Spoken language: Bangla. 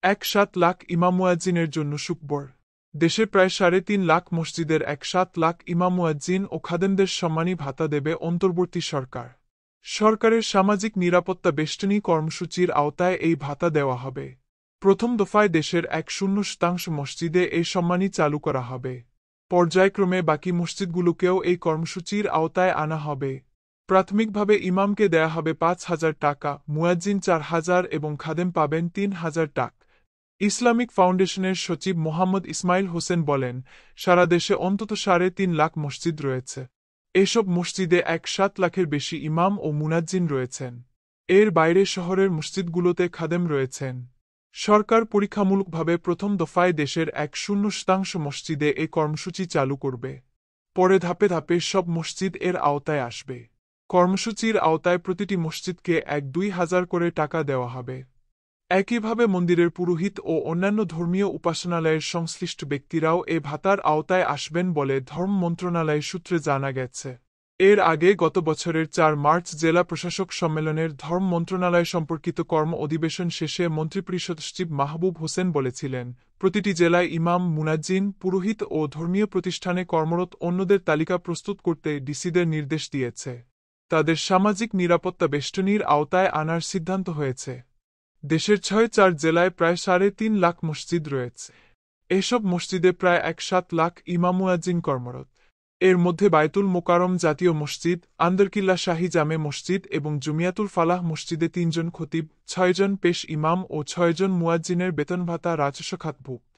1.7 লাখ ইমাম মুয়াজ্জিনের জন্য সুখবর। দেশে প্রায় 3.5 লাখ মসজিদের 1.7 লাখ ইমাম মুয়াজ্জিন ও খাদেমদের সম্মানী ভাতা দেবে অন্তর্বর্তী সরকার। সরকারের সামাজিক নিরাপত্তা বেষ্টনী কর্মসূচির আওতায় এই ভাতা দেওয়া হবে। প্রথম দফায় দেশের 100% মসজিদে এই সম্মানী চালু করা হবে। পর্যায়ক্রমে বাকি মসজিদগুলোকেও এই কর্মসূচির আওতায় আনা হবে। প্রাথমিকভাবে ইমামকে দেয়া হবে 5,000 টাকা, মুয়াজ্জিন 4,000 এবং খাদেম পাবেন 3,000 টাকা। ইসলামিক ফাউন্ডেশনের সচিব মোহাম্মদ ইসমাইল হোসেন বলেন, সারা দেশে অন্তত 3.5 লাখ মসজিদ রয়েছে। এসব মসজিদে 1.7 লাখের বেশি ইমাম ও মুয়াজ্জিন রয়েছেন। এর বাইরে শহরের মসজিদগুলোতে খাদেম রয়েছেন। সরকার পরীক্ষামূলকভাবে প্রথম দফায় দেশের 100% মসজিদে এই কর্মসূচি চালু করবে। পরে ধাপে ধাপে সব মসজিদ এর আওতায় আসবে। কর্মসূচির আওতায় প্রতিটি মসজিদকে 1-2 হাজার করে টাকা দেওয়া হবে। একইভাবে মন্দিরের পুরোহিত ও অন্যান্য ধর্মীয় উপাসনালয়ের সংশ্লিষ্ট ব্যক্তিরাও এ ভাতার আওতায় আসবেন বলে ধর্ম মন্ত্রণালয় সূত্রে জানা গেছে। এর আগে গত বছরের 4 মার্চ জেলা প্রশাসক সম্মেলনের ধর্ম মন্ত্রণালয় সম্পর্কিত কর্ম অধিবেশন শেষে মন্ত্রিপরিষদ সচিব মাহবুব হোসেন বলেছিলেন, প্রতিটি জেলায় ইমাম, মুয়াজ্জিন, পুরোহিত ও ধর্মীয় প্রতিষ্ঠানে কর্মরত অন্যদের তালিকা প্রস্তুত করতে ডিসিদের নির্দেশ দিয়েছে। তাদের সামাজিক নিরাপত্তা বেষ্টনীর আওতায় আনার সিদ্ধান্ত হয়েছে। দেশের 6-4 জেলায় প্রায় 3.5 লাখ মসজিদ রয়েছে। এসব মসজিদে প্রায় 1.7 লাখ ইমাম মুয়াজ্জিন কর্মরত। এর মধ্যে বায়তুল মোকাররম জাতীয় মসজিদ, আন্দরকিল্লা শাহী জামে মসজিদ এবং জমিয়াতুল ফালাহ মসজিদে 3 জন খতিব, 6 জন পেশ ইমাম ও 6 জন মুয়াজ্জিনের বেতন ভাতা রাজস্ব খাতভুক্ত।